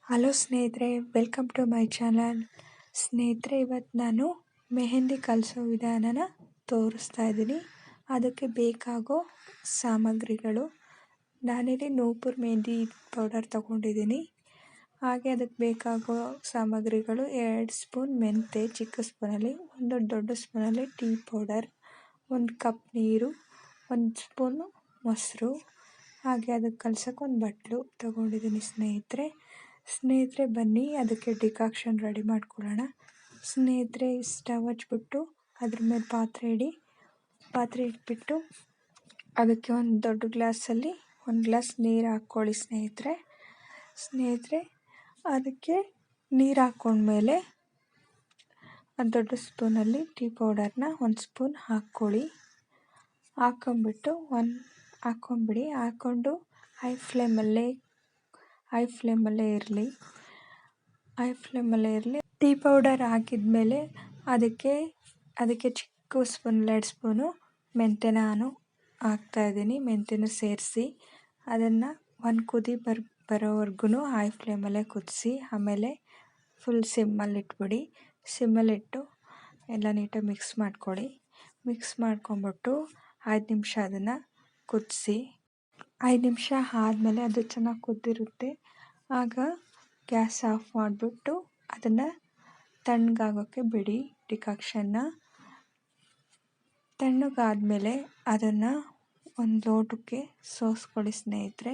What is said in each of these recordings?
Hello ಸ್ನೇಹಿತರೆ, welcome to my channel. ಸ್ನೇಹಿತರೆ, ಇವತ್ತು ನಾನು ಮೆಹಂದಿ ಕಲಿಸೋ ವಿಧಾನನ ತೋರಿಸ್ತಾ ಇದ್ದೀನಿ. ಅದಕ್ಕೆ ಬೇಕಾಗೋ ಸಾಮಗ್ರಿಗಳು, ನಾನಿಲ್ಲಿ ನೂಪುರ್ ಮೆಹಂದಿ ಪೌಡರ್ ತಗೊಂಡಿದ್ದೀನಿ. ಹಾಗೆ ಅದಕ್ಕೆ ಬೇಕಾಗೋ ಸಾಮಗ್ರಿಗಳು: 2 ಸ್ಪೂನ್ ಮೆಂತೆ ಚಿಕ್ಕ ಸ್ಪೂನಲ್ಲಿ, 1 ದೊಡ್ಡ ಸ್ಪೂನಲ್ಲಿ ಟೀ ಪೌಡರ್, 1 ಕಪ್ ನೀರು, 1 ಸ್ಪೂನು ಮೊಸರು, ಹಾಗೆ ಅದಕ್ಕೆ ಕಲ್ಸೋಕೆ 1 ಬಟ್ಲು ತಗೊಂಡಿದ್ದೀನಿ. ಸ್ನೇಹಿತರೆ ಬನ್ನಿ ಅದಕ್ಕೆ ಡಿಕಾಕ್ಷನ್ ರೆಡಿ ಮಾಡ್ಕೊಳ್ಳೋಣ. ಸ್ನೇಹಿತರೆ, ಸ್ಟವ್ ಹಚ್ಬಿಟ್ಟು ಅದ್ರ ಮೇಲೆ ಪಾತ್ರೆ ಇಟ್ಬಿಟ್ಟು ಅದಕ್ಕೆ ಒಂದು ದೊಡ್ಡ ಗ್ಲಾಸಲ್ಲಿ 1 ಗ್ಲಾಸ್ ನೀರು ಹಾಕ್ಕೊಳ್ಳಿ. ಸ್ನೇಹಿತರೆ ಅದಕ್ಕೆ ನೀರು ಹಾಕ್ಕೊಂಡ್ಮೇಲೆ ಆ ದೊಡ್ಡ ಸ್ಪೂನಲ್ಲಿ ಟೀ ಪೌಡರ್ನ 1 ಸ್ಪೂನ್ ಹಾಕ್ಕೊಳ್ಳಿ. ಹಾಕ್ಕೊಂಬಿಡಿ. ಹಾಕ್ಕೊಂಡು ಹೈ ಫ್ಲೇಮಲ್ಲೇ ಇರಲಿ. ಟೀ ಪೌಡರ್ ಹಾಕಿದ್ಮೇಲೆ ಅದಕ್ಕೆ ಚಿಕ್ಕ ಸ್ಪೂನ್ 2 ಸ್ಪೂನು ಮೆಂತ್ಯ ನಾನು ಹಾಕ್ತಾಯಿದ್ದೀನಿ. ಮೆಂತ್ಯನ ಸೇರಿಸಿ ಅದನ್ನು 1 ಕುದಿ ಬರೋವರೆಗೂ ಹೈ ಫ್ಲೇಮಲ್ಲೇ ಕುದಿಸಿ, ಆಮೇಲೆ ಫುಲ್ ಸಿಮ್ಮಲ್ಲಿಟ್ಟು ಎಲ್ಲ ನೀಟಾಗಿ ಮಿಕ್ಸ್ ಮಾಡ್ಕೊಳ್ಳಿ. ಮಿಕ್ಸ್ ಮಾಡ್ಕೊಂಬಿಟ್ಟು 5 ನಿಮಿಷ ಅದನ್ನು ಕುದಿಸಿ. 5 ನಿಮಿಷ ಆದಮೇಲೆ ಅದು ಚೆನ್ನಾಗಿ ಕುದ್ದಿರುತ್ತೆ. ಆಗ ಗ್ಯಾಸ್ ಆಫ್ ಮಾಡಿಬಿಟ್ಟು ಅದನ್ನು ತಣ್ಣಗಾಗೋಕ್ಕೆ ಬಿಡಿ. ಡಿಕಾಕ್ಷನ್ನ ತಣ್ಣಗಾದ್ಮೇಲೆ ಅದನ್ನು ಒಂದು ಲೋಟಕ್ಕೆ ಸೋಸ್ಕೊಳ್ಳಿ. ಸ್ನೇಹಿತರೆ,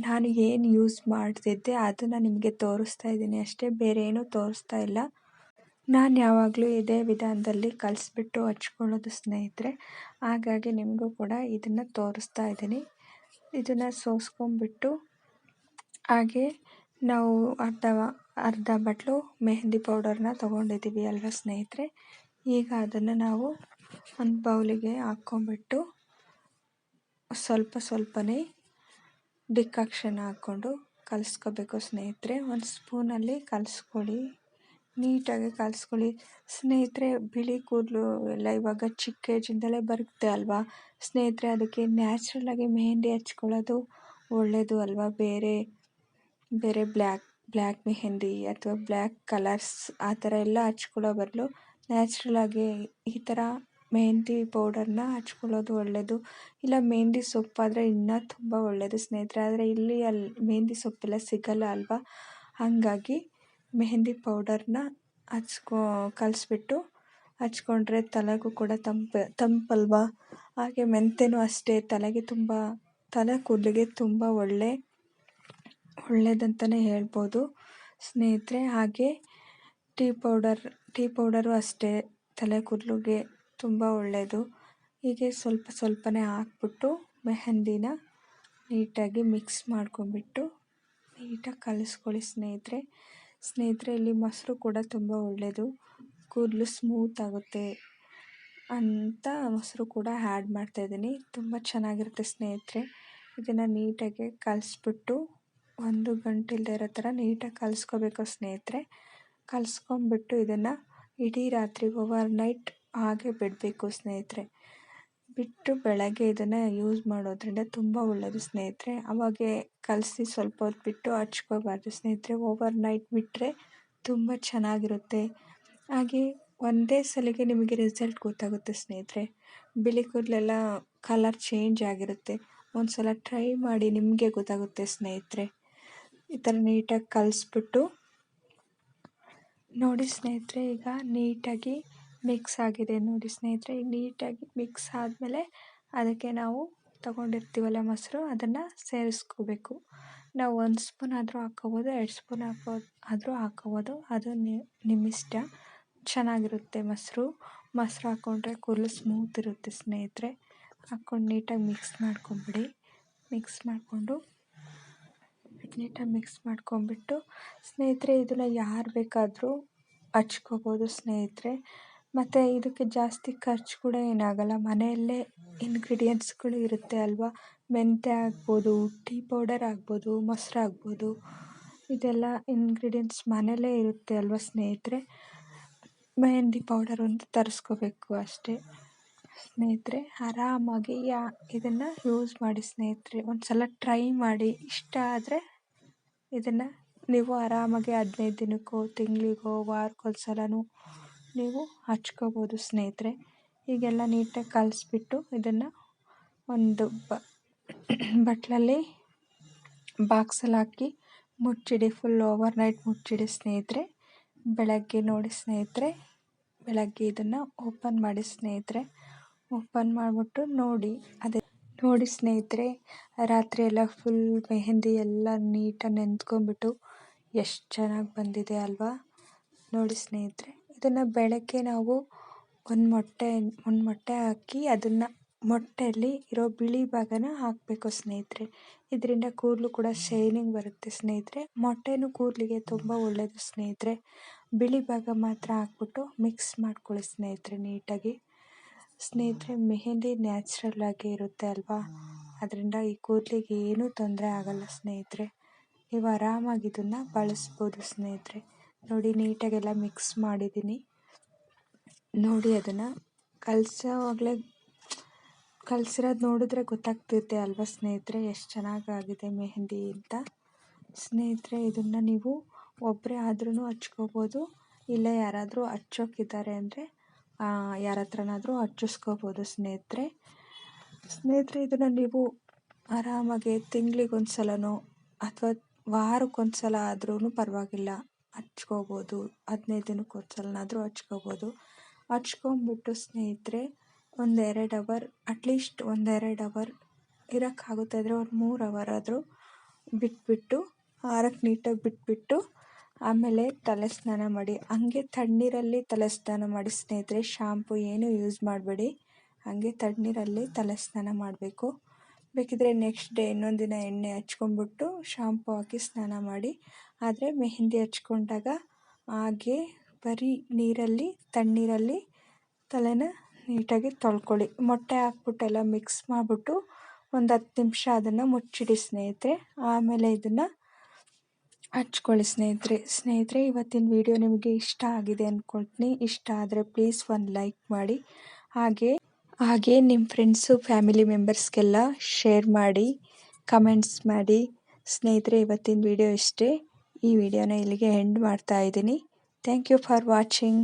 ನಾನು ಏನು ಯೂಸ್ ಮಾಡ್ತಿದ್ದೆ ಅದನ್ನು ನಿಮಗೆ ತೋರಿಸ್ತಾ ಇದ್ದೀನಿ ಅಷ್ಟೇ, ಬೇರೆ ಏನೂ ತೋರಿಸ್ತಾ ಇಲ್ಲ. ನಾನು ಯಾವಾಗಲೂ ಇದೇ ವಿಧಾನದಲ್ಲಿ ಕಲಿಸ್ಬಿಟ್ಟು ಹಚ್ಕೊಳ್ಳೋದು ಸ್ನೇಹಿತರೆ, ಹಾಗಾಗಿ ನಿಮಗೂ ಕೂಡ ಇದನ್ನು ತೋರಿಸ್ತಾ ಇದ್ದೀನಿ. ಇದನ್ನು ಸೋಸ್ಕೊಂಡ್ಬಿಟ್ಟು ಹಾಗೆ ನಾವು ಅರ್ಧ ಬಟ್ಲು ಮೆಹಂದಿ ಪೌಡರ್ನ ತೊಗೊಂಡಿದ್ದೀವಿ ಅಲ್ವಾ ಸ್ನೇಹಿತರೆ. ಈಗ ಅದನ್ನು ನಾವು ಒಂದು ಬೌಲಿಗೆ ಹಾಕ್ಕೊಂಬಿಟ್ಟು ಸ್ವಲ್ಪನೇ ಡಿಕಾಕ್ಷನ್ ಹಾಕ್ಕೊಂಡು ಕಲಿಸ್ಕೋಬೇಕು ಸ್ನೇಹಿತರೆ. 1 ಸ್ಪೂನಲ್ಲಿ ಕಲಿಸ್ಕೊಳ್ಳಿ, ನೀಟಾಗಿ ಕಲಿಸ್ಕೊಳ್ಳಿ. ಸ್ನೇಹಿತರೆ, ಬಿಳಿ ಕೂದಲು ಎಲ್ಲ ಇವಾಗ ಚಿಕ್ಕ ಏಜಿಂದಲೇ ಬರುತ್ತೆ ಅಲ್ವಾ ಸ್ನೇಹಿತರೆ, ಅದಕ್ಕೆ ನ್ಯಾಚುರಲಾಗಿ ಮೆಹಂದಿ ಹಚ್ಕೊಳ್ಳೋದು ಒಳ್ಳೆಯದು ಅಲ್ವಾ. ಬೇರೆ ಬ್ಲ್ಯಾಕ್ ಮೆಹಂದಿ ಅಥವಾ ಬ್ಲ್ಯಾಕ್ ಕಲರ್ಸ್ ಆ ಥರ ಎಲ್ಲ ಹಚ್ಕೊಳ್ಳೋ ಬದಲು ನ್ಯಾಚುರಲಾಗಿ ಈ ಥರ ಮೆಹಂದಿ ಪೌಡರ್ನ ಹಚ್ಕೊಳ್ಳೋದು ಒಳ್ಳೆಯದು. ಇಲ್ಲ ಮೆಹಂದಿ ಸೊಪ್ಪಾದರೆ ಇನ್ನೂ ತುಂಬ ಒಳ್ಳೆಯದು ಸ್ನೇಹಿತರೆ. ಆದರೆ ಇಲ್ಲಿ ಮೆಹಂದಿ ಸೊಪ್ಪೆಲ್ಲ ಸಿಗಲ್ಲ ಅಲ್ವಾ, ಹಾಗಾಗಿ ಮೆಹಂದಿ ಪೌಡರ್ನ ಕಲಿಸ್ಬಿಟ್ಟು ಹಚ್ಕೊಂಡ್ರೆ ತಲೆಗೂ ಕೂಡ ತಂಪಲ್ವಾ. ಹಾಗೆ ಮೆಂತ್ಯನೂ ಅಷ್ಟೇ, ತಲೆ ಕೂದಲಿಗೆ ತುಂಬ ಒಳ್ಳೆಯದಂತಲೇ ಹೇಳ್ಬೋದು ಸ್ನೇಹಿತರೆ. ಹಾಗೆ ಟೀ ಪೌಡರು ಅಷ್ಟೇ, ತಲೆ ಕೂದಲಿಗೆ ತುಂಬ ಒಳ್ಳೆಯದು. ಹೀಗೆ ಸ್ವಲ್ಪನೇ ಹಾಕ್ಬಿಟ್ಟು ಮೆಹಂದಿನ ನೀಟಾಗಿ ಮಿಕ್ಸ್ ಮಾಡ್ಕೊಂಬಿಟ್ಟು ನೀಟಾಗಿ ಕಲಿಸ್ಕೊಳ್ಳಿ ಸ್ನೇಹಿತರೆ. ಇಲ್ಲಿ ಮೊಸರು ಕೂಡ ತುಂಬ ಒಳ್ಳೆಯದು, ಕೂದಲು ಸ್ಮೂತ್ ಆಗುತ್ತೆ ಅಂತ ಮೊಸರು ಕೂಡ ಆ್ಯಡ್ ಮಾಡ್ತಾಯಿದ್ದೀನಿ. ತುಂಬ ಚೆನ್ನಾಗಿರುತ್ತೆ ಸ್ನೇಹಿತರೆ. ಇದನ್ನು ನೀಟಾಗಿ ಕಲಿಸ್ಬಿಟ್ಟು 1 ಗಂಟೆ ಇಲ್ಲದೆ ಇರೋ ಥರ ನೀಟಾಗಿ ಕಲಿಸ್ಕೋಬೇಕು ಸ್ನೇಹಿತರೆ. ಕಲಿಸ್ಕೊಂಬಿಟ್ಟು ಇದನ್ನು ಇಡೀ ರಾತ್ರಿ ಓವರ್ನೈಟ್ ಹಾಗೆ ಬಿಡಬೇಕು ಸ್ನೇಹಿತರೆ. ಬಿಟ್ಟು ಬೆಳಗ್ಗೆ ಇದನ್ನು ಯೂಸ್ ಮಾಡೋದ್ರಿಂದ ತುಂಬ ಒಳ್ಳೆಯದು ಸ್ನೇಹಿತರೆ. ಅವಾಗೆ ಕಲಸಿ ಸ್ವಲ್ಪ ಹೊತ್ತು ಬಿಟ್ಟು ಹಚ್ಕೋಬಾರ್ದು ಸ್ನೇಹಿತರೆ. ಓವರ್ನೈಟ್ ಬಿಟ್ಟರೆ ತುಂಬ ಚೆನ್ನಾಗಿರುತ್ತೆ. ಹಾಗೆ ಒಂದೇ ಸಲಿಗೆ ನಿಮಗೆ ರಿಸಲ್ಟ್ ಗೊತ್ತಾಗುತ್ತೆ ಸ್ನೇಹಿತರೆ. ಬಿಳಿ ಕೂದಲೆಲ್ಲ ಕಲರ್ ಚೇಂಜ್ ಆಗಿರುತ್ತೆ. ಒಂದು ಸಲ ಟ್ರೈ ಮಾಡಿ, ನಿಮಗೆ ಗೊತ್ತಾಗುತ್ತೆ ಸ್ನೇಹಿತರೆ. ಈ ಥರ ನೀಟಾಗಿ ಕಲಿಸ್ಬಿಟ್ಟು ನೋಡಿ ಸ್ನೇಹಿತರೆ, ಈಗ ನೀಟಾಗಿ ಮಿಕ್ಸ್ ಆಗಿದೆ ನೋಡಿ ಸ್ನೇಹಿತರೆ. ಈಗ ನೀಟಾಗಿ ಮಿಕ್ಸ್ ಆದಮೇಲೆ ಅದಕ್ಕೆ ನಾವು ತಗೊಂಡಿರ್ತೀವಲ್ಲ ಮೊಸರು, ಅದನ್ನು ಸೇರಿಸ್ಕೋಬೇಕು. ನಾವು 1 ಸ್ಪೂನ್ ಆದರೂ ಹಾಕ್ಕೋಬೋದು, 2 ಸ್ಪೂನ್ ಆದರೂ ಹಾಕ್ಕೋಬೋದು, ಅದು ನಿಮ್ಮಿಷ್ಟ. ಚೆನ್ನಾಗಿರುತ್ತೆ ಮೊಸರು ಹಾಕ್ಕೊಂಡ್ರೆ ಕೂದಲು ಸ್ಮೂತ್ ಇರುತ್ತೆ ಸ್ನೇಹಿತರೆ. ಹಾಕ್ಕೊಂಡು ನೀಟಾಗಿ ಮಿಕ್ಸ್ ಮಾಡ್ಕೊಂಬಿಟ್ಟು ಸ್ನೇಹಿತರೆ, ಇದನ್ನು ಯಾರು ಬೇಕಾದರೂ ಹಚ್ಕೋಬೋದು ಸ್ನೇಹಿತರೆ. ಮತ್ತು ಇದಕ್ಕೆ ಜಾಸ್ತಿ ಖರ್ಚು ಕೂಡ ಏನಾಗಲ್ಲ, ಮನೆಯಲ್ಲೇ ಇಂಗ್ರೀಡಿಯೆಂಟ್ಸ್ಗಳು ಇರುತ್ತೆ ಅಲ್ವಾ. ಮೆಂತ್ಯ ಆಗ್ಬೋದು, ಟೀ ಪೌಡರ್ ಆಗ್ಬೋದು, ಮೊಸರು ಆಗ್ಬೋದು, ಇದೆಲ್ಲ ಇಂಗ್ರೀಡಿಯೆಂಟ್ಸ್ ಮನೆಯಲ್ಲೇ ಇರುತ್ತೆ ಅಲ್ವಾ ಸ್ನೇಹಿತರೆ. ಮೆಹಂದಿ ಪೌಡರ್ ಒಂದು ತರಿಸ್ಕೋಬೇಕು ಅಷ್ಟೇ ಸ್ನೇಹಿತರೆ. ಆರಾಮಾಗಿ ಇದನ್ನು ಯೂಸ್ ಮಾಡಿ ಸ್ನೇಹಿತರೆ. ಒಂದು ಸಲ ಟ್ರೈ ಮಾಡಿ, ಇಷ್ಟ ಆದರೆ ಇದನ್ನು ನೀವು ಆರಾಮಾಗಿ 15 ದಿನಕ್ಕೋ ತಿಂಗಳಿಗೋ ವಾರಕ್ಕೊಂದ್ಸಲನೂ ನೀವು ಹಚ್ಕೋಬೋದು ಸ್ನೇಹಿತರೆ. ಹೀಗೆಲ್ಲ ನೀಟಾಗಿ ಕಲಿಸ್ಬಿಟ್ಟು ಇದನ್ನು ಒಂದು ಬಟ್ಲಲ್ಲಿ ಬಾಕ್ಸಲ್ಲಿ ಹಾಕಿ ಮುಚ್ಚಿಡಿ, ಫುಲ್ ಓವರ್ನೈಟ್ ಮುಚ್ಚಿಡಿ ಸ್ನೇಹಿತರೆ. ಬೆಳಗ್ಗೆ ನೋಡಿ ಸ್ನೇಹಿತರೆ, ಬೆಳಗ್ಗೆ ಇದನ್ನು ಓಪನ್ ಮಾಡಿ ಸ್ನೇಹಿತರೆ. ಓಪನ್ ಮಾಡಿಬಿಟ್ಟು ನೋಡಿ ಸ್ನೇಹಿತರೆ, ರಾತ್ರಿ ಎಲ್ಲ ಫುಲ್ ಮೆಹಂದಿ ಎಲ್ಲ ನೀಟಾಗಿ ನೆಂದ್ಕೊಂಡ್ಬಿಟ್ಟು ಎಷ್ಟು ಚೆನ್ನಾಗಿ ಬಂದಿದೆ ಅಲ್ವಾ. ನೋಡಿ ಸ್ನೇಹಿತರೆ, ಇದನ್ನು ಬೆಳಗ್ಗೆ ನಾವು ಒಂದು ಮೊಟ್ಟೆ ಹಾಕಿ ಅದನ್ನು ಮೊಟ್ಟೆಯಲ್ಲಿ ಇರೋ ಬಿಳಿ ಭಾಗನ ಹಾಕಬೇಕು ಸ್ನೇಹಿತರೆ. ಇದರಿಂದ ಕೂದಲು ಕೂಡ ಶೈನಿಂಗ್ ಬರುತ್ತೆ ಸ್ನೇಹಿತರೆ. ಮೊಟ್ಟೆನೂ ಕೂದಲಿಗೆ ತುಂಬ ಒಳ್ಳೆಯದು ಸ್ನೇಹಿತರೆ. ಬಿಳಿ ಭಾಗ ಮಾತ್ರ ಹಾಕ್ಬಿಟ್ಟು ಮಿಕ್ಸ್ ಮಾಡ್ಕೊಳ್ಳಿ ಸ್ನೇಹಿತರೆ ನೀಟಾಗಿ. ಸ್ನೇಹಿತರೆ, ಮೆಹಂದಿ ನ್ಯಾಚುರಲ್ ಆಗಿ ಇರುತ್ತೆ ಅಲ್ವಾ, ಅದರಿಂದ ಈ ಕೂದಲಿಗೆ ಏನೂ ತೊಂದರೆ ಆಗಲ್ಲ ಸ್ನೇಹಿತರೆ. ನೀವು ಆರಾಮಾಗಿ ಇದನ್ನು ಬಳಸ್ಬೋದು ಸ್ನೇಹಿತರೆ. ನೋಡಿ ನೀಟಾಗೆಲ್ಲ ಮಿಕ್ಸ್ ಮಾಡಿದ್ದೀನಿ. ನೋಡಿ ಅದನ್ನು ಕಲಸಿರೋದು ನೋಡಿದ್ರೆ ಗೊತ್ತಾಗ್ತಿರುತ್ತೆ ಅಲ್ವಾ ಸ್ನೇಹಿತರೆ, ಎಷ್ಟು ಚೆನ್ನಾಗಾಗಿದೆ ಮೆಹಂದಿ ಅಂತ. ಸ್ನೇಹಿತರೆ, ಇದನ್ನು ನೀವು ಒಬ್ಬರೇ ಆದ್ರೂ ಹಚ್ಕೋಬೋದು, ಇಲ್ಲ ಯಾರಾದರೂ ಹಚ್ಚೋಕಿದ್ದಾರೆ ಅಂದರೆ ಯಾರ ಹತ್ರನಾದರೂ ಹಚ್ಚಿಸ್ಕೋಬೋದು ಸ್ನೇಹಿತರೆ. ಇದನ್ನು ನೀವು ಆರಾಮಾಗಿ ತಿಂಗಳಿಗೊಂದ್ಸಲನೋ ಅಥವಾ ವಾರಕ್ಕೊಂದ್ಸಲ ಆದ್ರೂ ಪರವಾಗಿಲ್ಲ ಹಚ್ಕೋಬೋದು. 15 ದಿನಕ್ಕೊಂದ್ಸಲನಾದರೂ ಹಚ್ಕೋಬೋದು. ಹಚ್ಕೊಂಬಿಟ್ಟು ಸ್ನೇಹಿತರೆ, 1-2 ಅವರ್, ಅಟ್ಲೀಸ್ಟ್ 1-2 ಅವರ್ ಇರೋಕ್ಕಾಗುತ್ತೆ ಅಂದರೆ ಒಂದು 3 ಅವರ್ ಆದರೂ ಬಿಟ್ಬಿಟ್ಟು ಆರಕ್ಕೆ ನೀಟಾಗಿ ಬಿಟ್ಬಿಟ್ಟು ಆಮೇಲೆ ತಲೆ ಸ್ನಾನ ಮಾಡಿ. ಹಂಗೆ ತಣ್ಣೀರಲ್ಲಿ ತಲೆ ಸ್ನಾನ ಮಾಡಿ ಸ್ನೇಹಿತರೆ. ಶಾಂಪು ಏನೂ ಯೂಸ್ ಮಾಡಬೇಡಿ, ಹಾಗೆ ತಣ್ಣೀರಲ್ಲಿ ತಲೆ ಸ್ನಾನ ಮಾಡಬೇಕು. ಬೇಕಿದ್ರೆ ನೆಕ್ಸ್ಟ್ ಡೇ ಇನ್ನೊಂದು ದಿನ ಎಣ್ಣೆ ಹಚ್ಕೊಂಡ್ಬಿಟ್ಟು ಶಾಂಪು ಹಾಕಿ ಸ್ನಾನ ಮಾಡಿ. ಆದರೆ ಮೆಹಂದಿ ಹಚ್ಕೊಂಡಾಗ ಹಾಗೆ ಬರೀ ತಣ್ಣೀರಲ್ಲಿ ತಲೆನ ನೀಟಾಗಿ ತೊಳ್ಕೊಳ್ಳಿ. ಮೊಟ್ಟೆ ಹಾಕ್ಬಿಟ್ಟೆಲ್ಲ ಮಿಕ್ಸ್ ಮಾಡಿಬಿಟ್ಟು ಒಂದು 10 ನಿಮಿಷ ಅದನ್ನು ಮುಚ್ಚಿಡಿ ಸ್ನೇಹಿತರೆ. ಆಮೇಲೆ ಇದನ್ನು ಹಚ್ಕೊಳ್ಳಿ ಸ್ನೇಹಿತರೆ. ಇವತ್ತಿನ ವಿಡಿಯೋ ನಿಮಗೆ ಇಷ್ಟ ಆಗಿದೆ ಅಂದ್ಕೊಳ್ತೀನಿ. ಇಷ್ಟ ಆದರೆ ಪ್ಲೀಸ್ ಒಂದು ಲೈಕ್ ಮಾಡಿ. ಹಾಗೆ ನಿಮ್ಮ ಫ್ರೆಂಡ್ಸು ಫ್ಯಾಮಿಲಿ ಮೆಂಬರ್ಸ್ಗೆಲ್ಲ ಶೇರ್ ಮಾಡಿ, ಕಮೆಂಟ್ಸ್ ಮಾಡಿ. ಸ್ನೇಹಿತರೆ, ಇವತ್ತಿನ ವಿಡಿಯೋ ಇಷ್ಟೇ. ಈ ವಿಡಿಯೋನ ಇಲ್ಲಿಗೆ ಎಂಡ್ ಮಾಡ್ತಾ ಇದ್ದೀನಿ. Thank you for watching.